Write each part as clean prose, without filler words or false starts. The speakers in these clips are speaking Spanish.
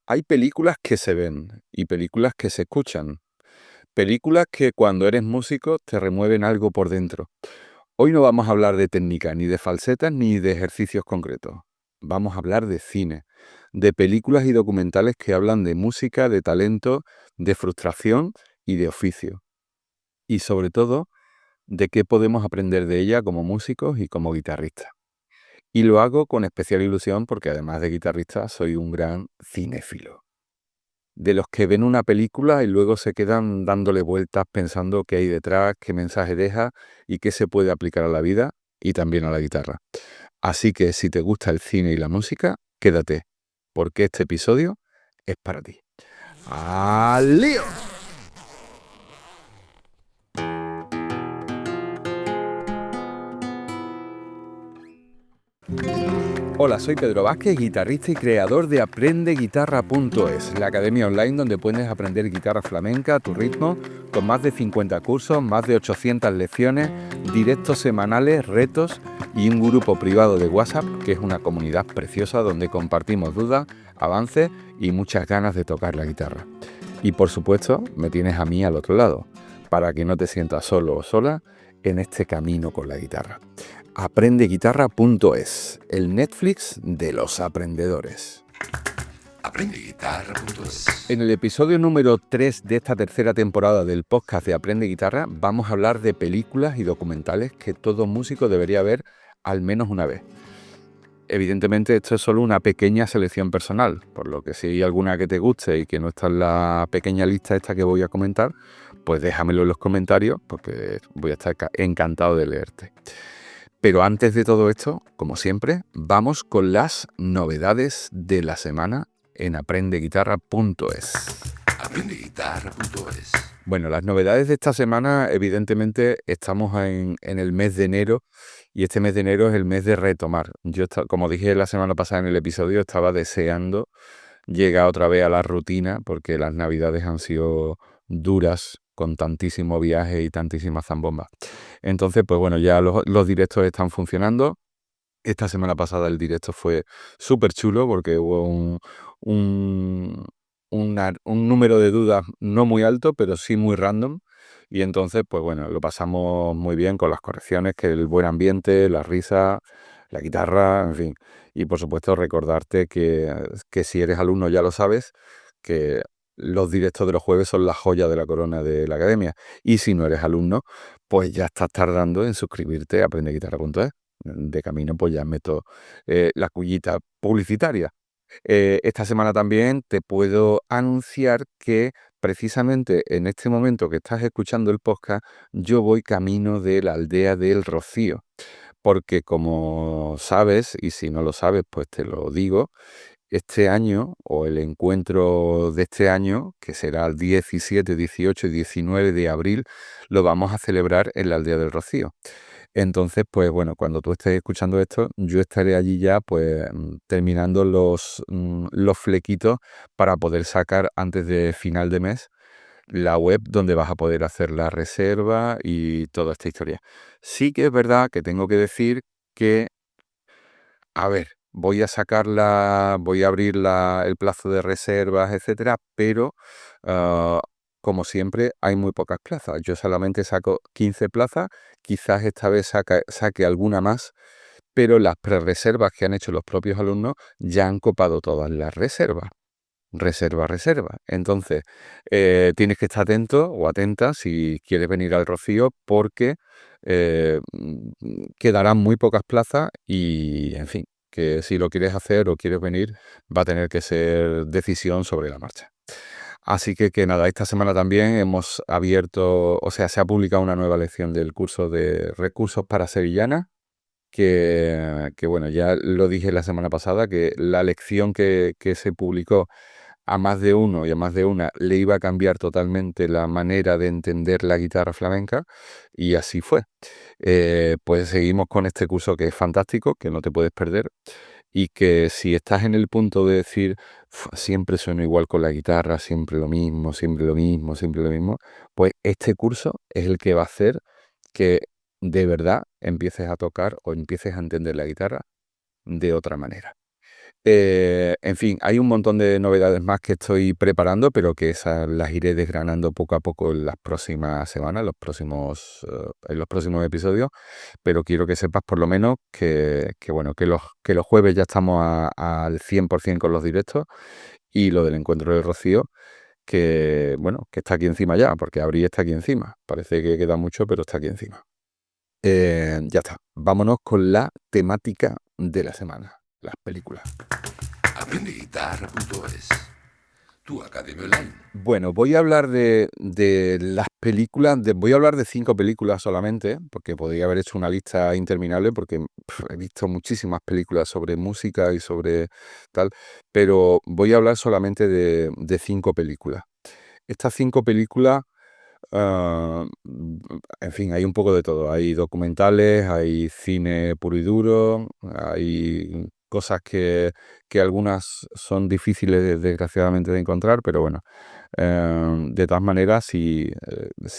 Hay películas que se ven y películas que se escuchan. Películas que cuando eres músico te remueven algo por dentro. Hoy no vamos a hablar de técnica, ni de falsetas, ni de ejercicios concretos. Vamos a hablar de cine, de películas y documentales que hablan de música, de talento, de frustración y de oficio. Y sobre todo, de qué podemos aprender de ella como músicos y como guitarristas. Y lo hago con especial ilusión porque además de guitarrista soy un gran cinéfilo. De los que ven una película y luego se quedan dándole vueltas pensando qué hay detrás, qué mensaje deja y qué se puede aplicar a la vida y también a la guitarra. Así que si te gusta el cine y la música, quédate, porque este episodio es para ti. ¡Al lío! Hola, soy Pedro Vázquez, guitarrista y creador de AprendeGuitarra.es, la academia online donde puedes aprender guitarra flamenca a tu ritmo, con más de 50 cursos, más de 800 lecciones, directos semanales, retos y un grupo privado de WhatsApp, que es una comunidad preciosa donde compartimos dudas, avances y muchas ganas de tocar la guitarra. Y por supuesto, me tienes a mí al otro lado, para que no te sientas solo o sola en este camino con la guitarra. AprendeGuitarra.es, el Netflix de los aprendedores. AprendeGuitarra.es. En el episodio número 3 de esta tercera temporada del podcast de Aprende Guitarra vamos a hablar de películas y documentales que todo músico debería ver al menos una vez. Evidentemente esto es solo una pequeña selección personal, por lo que si hay alguna que te guste y que no está en la pequeña lista esta que voy a comentar, pues déjamelo en los comentarios porque voy a estar encantado de leerte. Pero antes de todo esto, como siempre, vamos con las novedades de la semana en AprendeGuitarra.es. AprendeGuitarra.es. Bueno, las novedades de esta semana, evidentemente, estamos en el mes de enero y este mes de enero es el mes de retomar. Yo, como dije la semana pasada en el episodio, estaba deseando llegar otra vez a la rutina porque las navidades han sido duras con tantísimo viaje y tantísimas zambombas. Entonces, pues bueno, ya los directos están funcionando. Esta semana pasada el directo fue súper chulo porque hubo un, un número de dudas no muy alto, pero sí muy random. Y entonces, pues bueno, lo pasamos muy bien con las correcciones, que el buen ambiente, la risa, la guitarra, en fin. Y por supuesto recordarte que si eres alumno ya lo sabes, que los directos de los jueves son la joya de la corona de la academia. Y si no eres alumno, pues ya estás tardando en suscribirte a aprendeguitarra.es. De camino, pues ya meto la cuñita publicitaria. Esta semana también te puedo anunciar que precisamente en este momento que estás escuchando el podcast, yo voy camino de la aldea del Rocío. Porque como sabes, y si no lo sabes, pues te lo digo, este año, o el encuentro de este año, que será el 17, 18 y 19 de abril, lo vamos a celebrar en la aldea del Rocío. Entonces, pues bueno, cuando tú estés escuchando esto, yo estaré allí ya, pues terminando los flequitos para poder sacar antes de final de mes la web donde vas a poder hacer la reserva y toda esta historia. Sí que es verdad que tengo que decir que, a ver, voy a abrir el plazo de reservas, etcétera, pero ah, como siempre hay muy pocas plazas. Yo solamente saco 15 plazas, quizás esta vez saque alguna más, pero las prerreservas que han hecho los propios alumnos ya han copado todas las reservas. Reserva. Entonces, tienes que estar atento o atenta si quieres venir al Rocío porque quedarán muy pocas plazas y, en fin, que si lo quieres hacer o quieres venir, va a tener que ser decisión sobre la marcha. Así que nada, esta semana también hemos abierto, o sea, se ha publicado una nueva lección del curso de recursos para sevillanas, que bueno, ya lo dije la semana pasada, que la lección que se publicó a más de uno y a más de una le iba a cambiar totalmente la manera de entender la guitarra flamenca y así fue. Pues seguimos con este curso que es fantástico, que no te puedes perder y que si estás en el punto de decir siempre sueno igual con la guitarra, siempre lo mismo, siempre lo mismo, siempre lo mismo, pues este curso es el que va a hacer que de verdad empieces a tocar o empieces a entender la guitarra de otra manera. En fin, hay un montón de novedades más que estoy preparando, pero que esas las iré desgranando poco a poco en las próximas semanas, en los próximos episodios. Pero quiero que sepas por lo menos bueno, que los jueves ya estamos al 100% con los directos, y lo del encuentro de Rocío, que bueno, que está aquí encima ya, porque Abril está aquí encima. Parece que queda mucho, pero está aquí encima. Ya está. Vámonos con la temática de la semana, las películas. Aprendeguitarra.es, tu academia online. Bueno, voy a hablar de las películas, voy a hablar de 5 películas solamente, porque podría haber hecho una lista interminable, porque he visto muchísimas películas sobre música y sobre tal, pero voy a hablar solamente de 5 películas. Estas 5 películas, en fin, hay un poco de todo. Hay documentales, hay cine puro y duro, hay cosas que algunas son difíciles, desgraciadamente, de encontrar, pero bueno. De todas maneras, si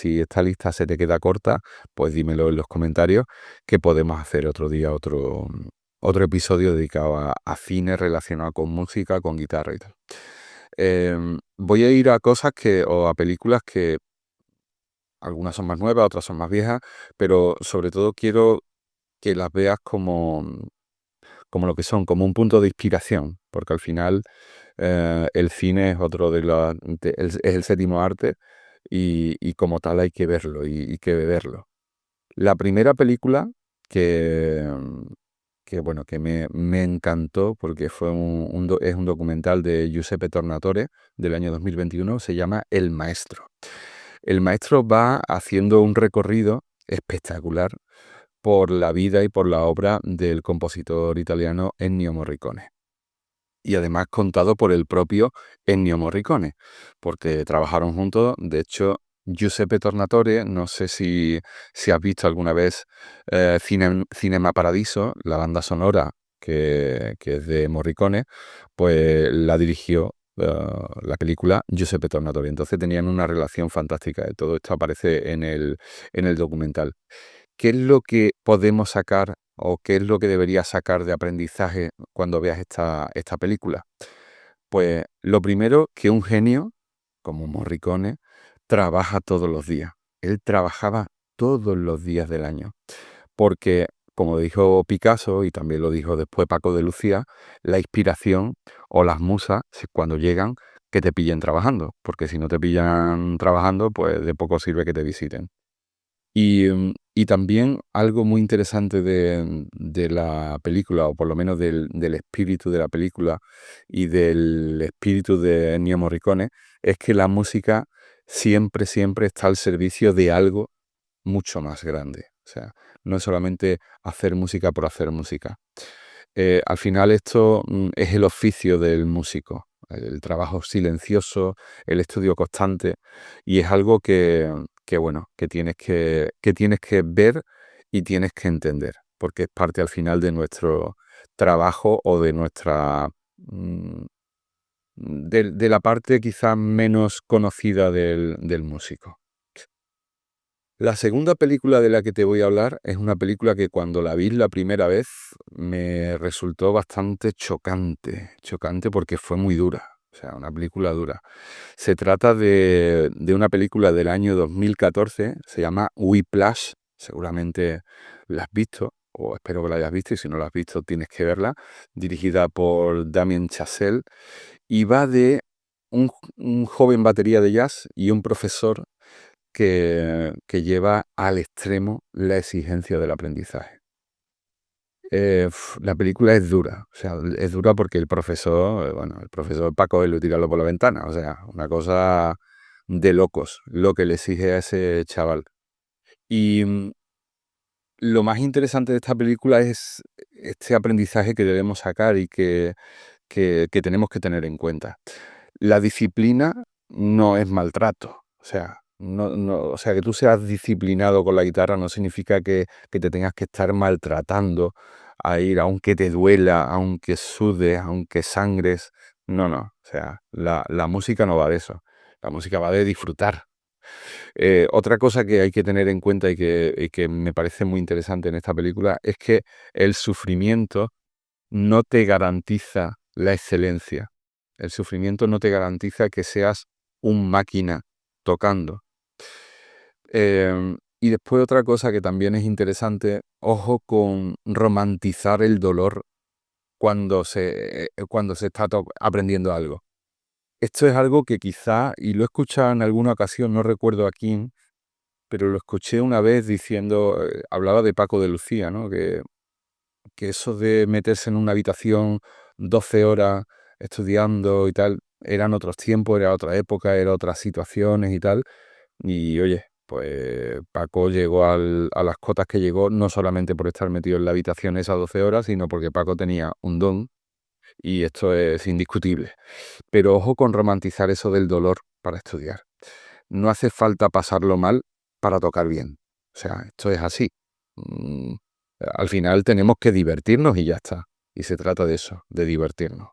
esta lista se te queda corta, pues dímelo en los comentarios, que podemos hacer otro día otro episodio dedicado a cine relacionado con música, con guitarra y tal. Voy a ir a o a películas que algunas son más nuevas, otras son más viejas, pero sobre todo quiero que las veas como lo que son, como un punto de inspiración, porque al final el cine es otro es el séptimo arte, y como tal hay que verlo y que beberlo. La primera película que, bueno, que me encantó, porque es un documental de Giuseppe Tornatore del año 2021, se llama El Maestro. El Maestro va haciendo un recorrido espectacular por la vida y por la obra del compositor italiano Ennio Morricone. Y además contado por el propio Ennio Morricone, porque trabajaron juntos. De hecho, Giuseppe Tornatore, no sé si has visto alguna vez Cinema Paradiso, la banda sonora que es de Morricone, pues la dirigió la película Giuseppe Tornatore. Entonces tenían una relación fantástica. Todo esto aparece en el documental. ¿Qué es lo que podemos sacar o qué es lo que deberías sacar de aprendizaje cuando veas esta película? Pues lo primero, que un genio como Morricone trabaja todos los días. Él trabajaba todos los días del año, porque, como dijo Picasso y también lo dijo después Paco de Lucía, la inspiración o las musas, cuando llegan, que te pillen trabajando, porque si no te pillan trabajando, pues de poco sirve que te visiten. Y también algo muy interesante de la película, o por lo menos del espíritu de la película y del espíritu de Ennio Morricone, es que la música siempre, siempre está al servicio de algo mucho más grande. O sea, no es solamente hacer música por hacer música. Al final esto es el oficio del músico, el trabajo silencioso, el estudio constante, y es algo bueno, que tienes que ver y tienes que entender, porque es parte al final de nuestro trabajo o de mm, de la parte quizás menos conocida del músico. La segunda película de la que te voy a hablar es una película que cuando la vi la primera vez me resultó bastante chocante porque fue muy dura, o sea, una película dura. Se trata de una película del año 2014, se llama Whiplash, seguramente la has visto, o espero que la hayas visto, y si no la has visto tienes que verla, dirigida por Damien Chazelle, y va de un joven batería de jazz y un profesor que lleva al extremo la exigencia del aprendizaje. La película es dura, o sea, es dura porque el profesor Paco lo tirarlo por la ventana, o sea, una cosa de locos lo que le exige a ese chaval. Y lo más interesante de esta película es este aprendizaje que debemos sacar y que tenemos que tener en cuenta. La disciplina no es maltrato, o sea, o sea, que tú seas disciplinado con la guitarra no significa que te tengas que estar maltratando a ir, aunque te duela, aunque sudes, aunque sangres. No, no, o sea, la música no va de eso, la música va de disfrutar. Otra cosa que hay que tener en cuenta y que me parece muy interesante en esta película es que el sufrimiento no te garantiza la excelencia. El sufrimiento no te garantiza que seas un máquina tocando. Y después otra cosa que también es interesante, ojo con romantizar el dolor cuando se está aprendiendo algo. Esto es algo que quizá, y lo he escuchado en alguna ocasión, no recuerdo a quién, pero lo escuché una vez diciendo, hablaba de Paco de Lucía, ¿no? Que eso de meterse en una habitación 12 horas estudiando y tal, eran otros tiempos, era otra época, eran otras situaciones y tal. Y oye, pues Paco llegó a las cotas que llegó, no solamente por estar metido en la habitación esas 12 horas, sino porque Paco tenía un don, y esto es indiscutible. Pero ojo con romantizar eso del dolor para estudiar. No hace falta pasarlo mal para tocar bien. O sea, esto es así. Mm, Al final tenemos que divertirnos y ya está. Y se trata de eso, de divertirnos.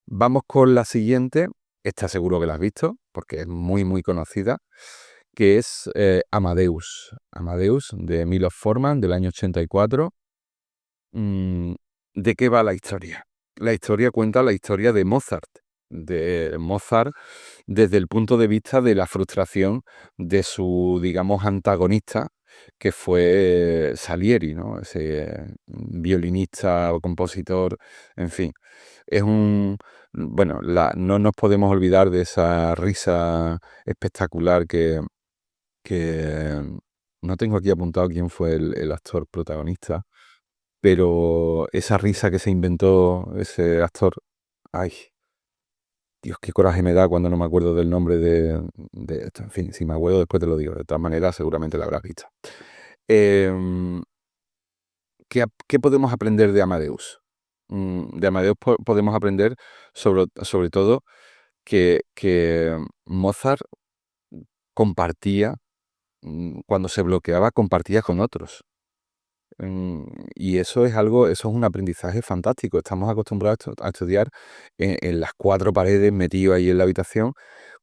Vamos con la siguiente. Esta seguro que la has visto, porque es muy, muy conocida, que es Amadeus. Amadeus, de Milos Forman, del año 84. Mm, ¿De qué va la historia? La historia cuenta la historia de Mozart. De Mozart desde el punto de vista de la frustración de su, digamos, antagonista, que fue Salieri, ¿no? Ese violinista o compositor, en fin. Es un... Bueno, no nos podemos olvidar de esa risa espectacular que no tengo aquí apuntado quién fue el actor protagonista, pero esa risa que se inventó ese actor, ay, Dios, qué coraje me da cuando no me acuerdo del nombre de esto. En fin, si me acuerdo después te lo digo. De todas maneras, seguramente la habrás visto. Em, ¿Qué podemos aprender de Amadeus? De Amadeus podemos aprender sobre todo que Mozart compartía, cuando se bloqueaba, compartía con otros. Mm, Y eso es algo, eso es un aprendizaje fantástico. Estamos acostumbrados a estudiar en las cuatro paredes, metidos ahí en la habitación,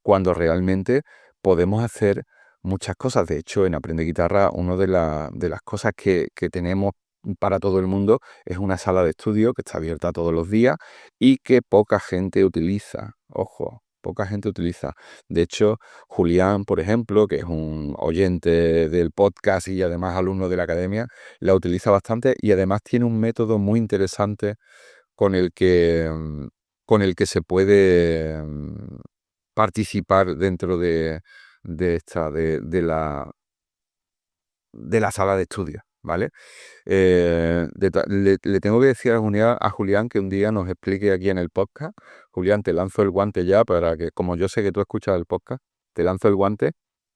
cuando realmente podemos hacer muchas cosas. De hecho, en Aprende Guitarra, una de las cosas que tenemos para todo el mundo es una sala de estudio que está abierta todos los días y que poca gente utiliza. Ojo, poca gente utiliza. De hecho, Julián, por ejemplo, que es un oyente del podcast y además alumno de la academia, la utiliza bastante, y además tiene un método muy interesante con el que, con el que se puede participar dentro de la sala de estudio, ¿vale? Le tengo que decir a Julián que un día nos explique aquí en el podcast. Julián, te lanzo el guante ya para que, como yo sé que tú escuchas el podcast, te lanzo el guante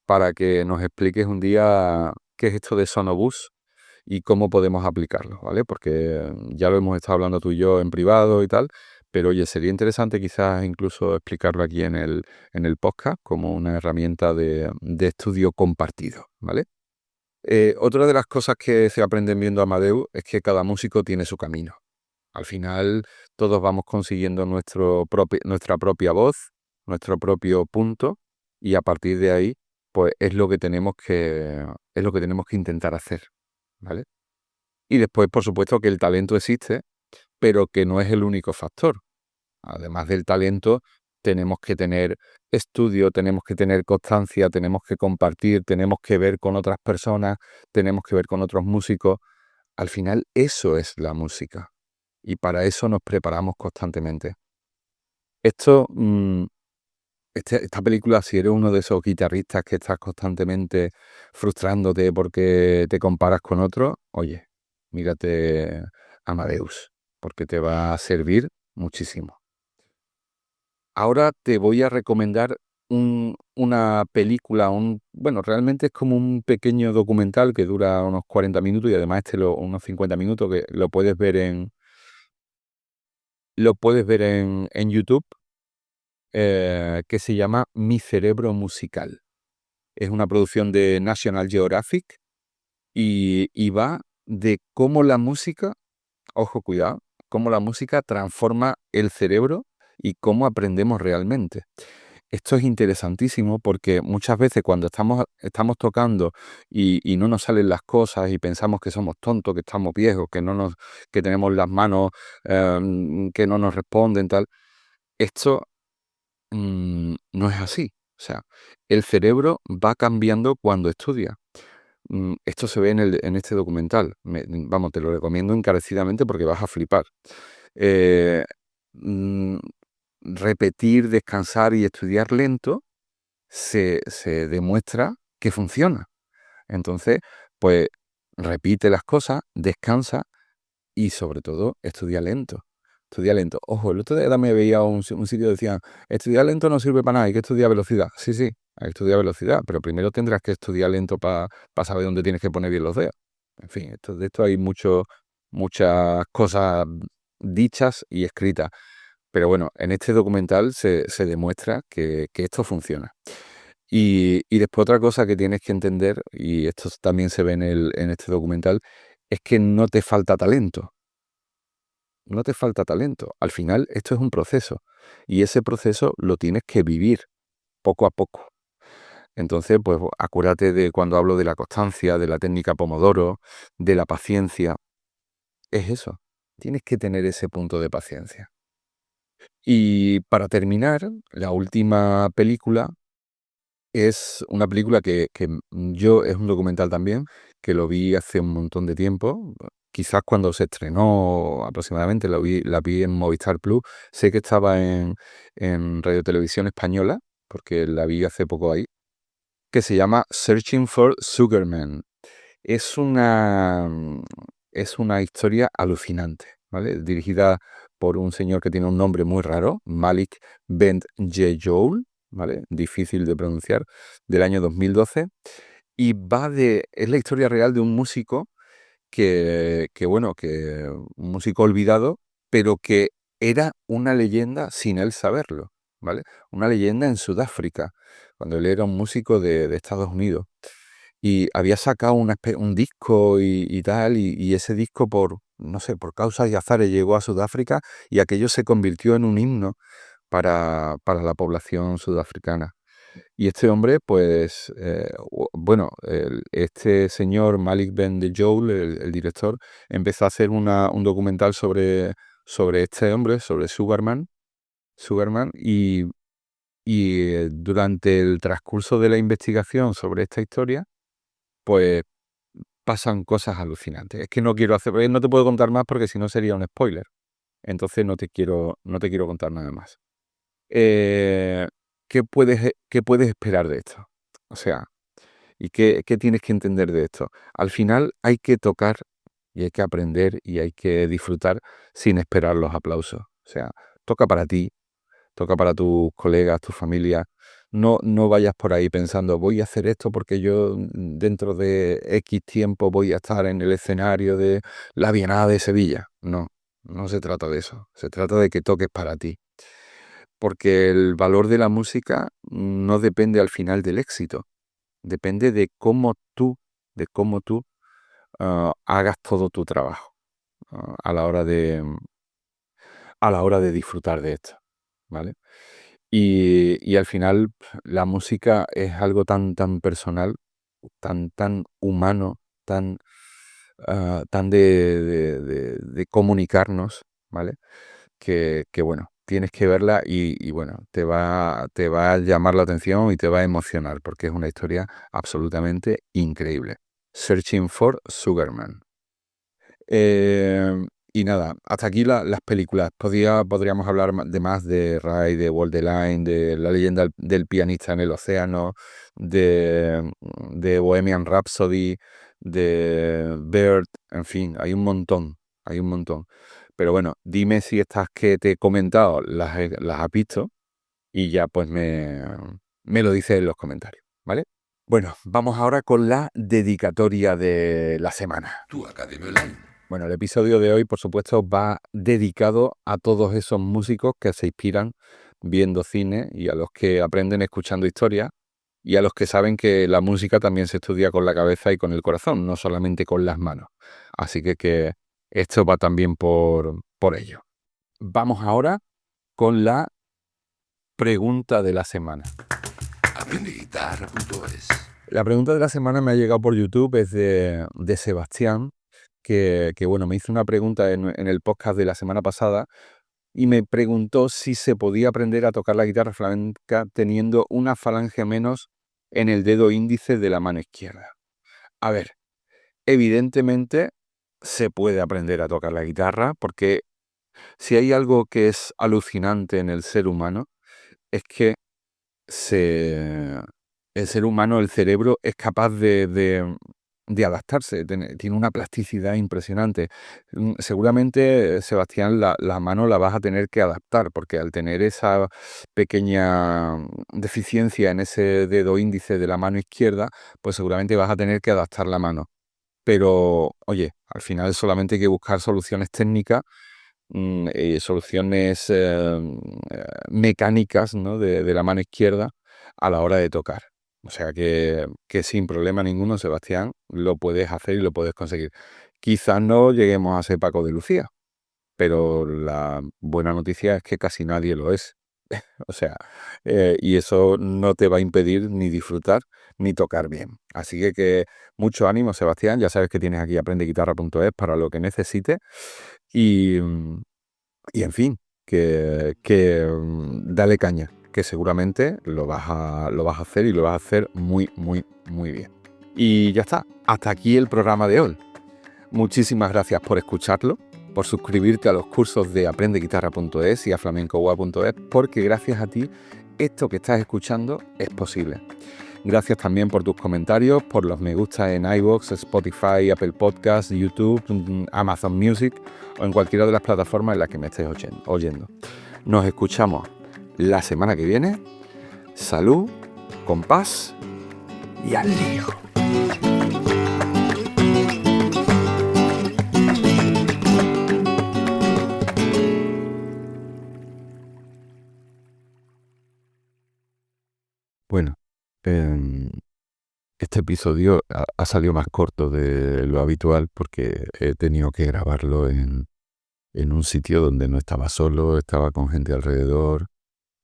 para que nos expliques un día qué es esto de Sonobus y cómo podemos aplicarlo, ¿vale? Porque ya lo hemos estado hablando tú y yo en privado y tal, pero oye, sería interesante quizás incluso explicarlo aquí en el podcast como una herramienta de estudio compartido, ¿vale? Otra de las cosas que se aprenden viendo Amadeus es que cada músico tiene su camino. Al final todos vamos consiguiendo nuestra propia voz, nuestro propio punto, y a partir de ahí, pues es lo que tenemos que intentar hacer, ¿vale? Y después, por supuesto, que el talento existe, pero que no es el único factor. Además del talento, tenemos que tener estudio, tenemos que tener constancia, tenemos que compartir, tenemos que ver con otras personas, tenemos que ver con otros músicos. Al final, eso es la música. Y para eso nos preparamos constantemente. Esto, esta película, si eres uno de esos guitarristas que estás constantemente frustrándote porque te comparas con otros, oye, mírate Amadeus, porque te va a servir muchísimo. Ahora te voy a recomendar una película, bueno, realmente es como un pequeño documental que dura unos 40 minutos y además unos 50 minutos que lo puedes ver en YouTube, que se llama Mi cerebro musical. Es una producción de National Geographic y va de cómo la música, ojo, cuidado, cómo la música transforma el cerebro y cómo aprendemos realmente. esto es interesantísimo porque muchas veces cuando estamos tocando y no nos salen las cosas y pensamos que somos tontos, que estamos viejos, que tenemos las manos que no nos responden, tal, esto no es así. O sea, el cerebro va cambiando cuando estudia. Esto se ve en este documental. Vamos, te lo recomiendo encarecidamente porque vas a flipar. Eh, mm, Repetir, descansar y estudiar lento se demuestra que funciona. Entonces, pues repite las cosas, descansa y sobre todo estudia lento. Estudia lento. Ojo, el otro día me veía un sitio que decía, estudiar lento no sirve para nada, hay que estudiar velocidad. Sí, sí, hay que estudiar velocidad, pero primero tendrás que estudiar lento para saber dónde tienes que poner bien los dedos. En fin, de esto hay muchas cosas dichas y escritas. Pero bueno, en este documental se demuestra que esto funciona. Y después otra cosa que tienes que entender, y esto también se ve en este documental, es que no te falta talento. No te falta talento. Al final, esto es un proceso. Y ese proceso lo tienes que vivir poco a poco. Entonces, pues acuérdate de cuando hablo de la constancia, de la técnica Pomodoro, de la paciencia. Es eso. Tienes que tener ese punto de paciencia. Y para terminar, la última película es una película es un documental también, que lo vi hace un montón de tiempo, quizás cuando se estrenó aproximadamente, la vi en Movistar Plus, sé que estaba en Radio Televisión Española, porque la vi hace poco ahí, que se llama Searching for Sugarman. Es es una historia alucinante, ¿vale? Dirigida por un señor que tiene un nombre muy raro, Malik Bent Jejoul, ¿vale? Difícil de pronunciar, del año 2012. Y es la historia real de un músico un músico olvidado, pero que era una leyenda sin él saberlo, ¿vale? Una leyenda en Sudáfrica, cuando él era un músico de Estados Unidos. Y había sacado un disco y tal, y ese disco no sé, por causas y azares llegó a Sudáfrica y aquello se convirtió en un himno para la población sudafricana. Y este hombre, pues, este señor Malik Ben de Joel, el director, empezó a hacer un documental sobre este hombre, sobre Sugarman, y durante el transcurso de la investigación sobre esta historia, pues pasan cosas alucinantes. Es que no te puedo contar más porque si no sería un spoiler. Entonces no te quiero contar nada más. Eh, qué puedes esperar de esto? O sea, ¿y qué tienes que entender de esto? Al final hay que tocar y hay que aprender y hay que disfrutar sin esperar los aplausos. O sea, toca para ti, toca para tus colegas, tu familia. No vayas por ahí pensando, voy a hacer esto porque yo dentro de X tiempo voy a estar en el escenario de la Bienal de Sevilla. No se trata de eso. Se trata de que toques para ti. Porque el valor de la música no depende al final del éxito. Depende de cómo tú hagas todo tu trabajo a la hora de disfrutar de esto, ¿vale? Y al final la música es algo tan personal, tan humano, tan de comunicarnos, ¿vale? Que bueno, tienes que verla y bueno, te va a llamar la atención y te va a emocionar porque es una historia absolutamente increíble. Searching for Sugarman. Eh, y nada, hasta aquí las películas. Podríamos hablar de más de Ray, de Walk the Line, de La leyenda del pianista en el océano, de Bohemian Rhapsody, de Bird, en fin, hay un montón. Pero bueno, dime si estas que te he comentado las has visto y ya pues me lo dices en los comentarios, ¿vale? Bueno, vamos ahora con la dedicatoria de la semana. Tu Academia Online. Bueno, el episodio de hoy, por supuesto, va dedicado a todos esos músicos que se inspiran viendo cine y a los que aprenden escuchando historias y a los que saben que la música también se estudia con la cabeza y con el corazón, no solamente con las manos. Así que esto va también por ello. Vamos ahora con la Pregunta de la semana. Aprendeguitarra.es. La pregunta de la semana me ha llegado por YouTube, es de Sebastián, que bueno, me hizo una pregunta en el podcast de la semana pasada y me preguntó si se podía aprender a tocar la guitarra flamenca teniendo una falange menos en el dedo índice de la mano izquierda. A ver, evidentemente se puede aprender a tocar la guitarra, porque si hay algo que es alucinante en el ser humano, es que el ser humano, el cerebro, es capaz de adaptarse, tiene una plasticidad impresionante. Seguramente, Sebastián, la mano la vas a tener que adaptar, porque al tener esa pequeña deficiencia en ese dedo índice de la mano izquierda, pues seguramente vas a tener que adaptar la mano. Pero, oye, al final solamente hay que buscar soluciones técnicas, soluciones mecánicas, ¿no?, de la mano izquierda a la hora de tocar. O sea que sin problema ninguno, Sebastián, lo puedes hacer y lo puedes conseguir. Quizás no lleguemos a ser Paco de Lucía, pero la buena noticia es que casi nadie lo es. O sea, y eso no te va a impedir ni disfrutar ni tocar bien. Así que mucho ánimo, Sebastián. Ya sabes que tienes aquí aprendeguitarra.es para lo que necesites. Y en fin, dale caña, que seguramente lo vas a hacer y lo vas a hacer muy, muy, muy bien. Y ya está, hasta aquí el programa de hoy. Muchísimas gracias por escucharlo, por suscribirte a los cursos de aprendeguitarra.es y a flamencoua.es, porque gracias a ti esto que estás escuchando es posible. Gracias también por tus comentarios, por los me gusta en iVoox, Spotify, Apple Podcasts, YouTube, Amazon Music o en cualquiera de las plataformas en las que me estés oyendo. Nos escuchamos la semana que viene. Salud, compás y al lío. Bueno, este episodio ha salido más corto de lo habitual porque he tenido que grabarlo en un sitio donde no estaba solo, estaba con gente alrededor,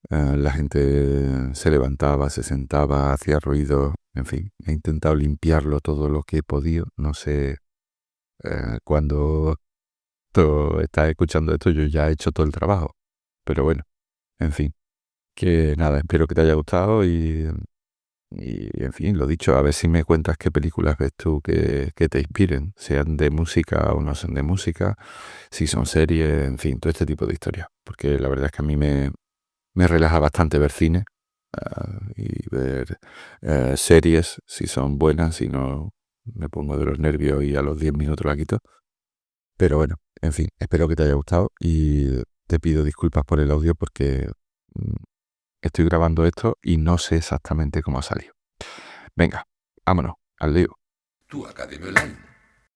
la gente se levantaba, se sentaba, hacía ruido, en fin, he intentado limpiarlo todo lo que he podido. No sé, cuando tú estás escuchando esto yo ya he hecho todo el trabajo, pero bueno, en fin, que nada, espero que te haya gustado y en fin, lo dicho, a ver si me cuentas qué películas ves tú que te inspiren, sean de música o no sean de música, si son series, en fin, todo este tipo de historias. Porque la verdad es que a mí me relaja bastante ver cine y ver series, si son buenas, si no me pongo de los nervios y a los 10 minutos la quito. Pero bueno, en fin, espero que te haya gustado y te pido disculpas por el audio porque estoy grabando esto y no sé exactamente cómo ha salido. Venga, vámonos, al lío. Tu Academia Online.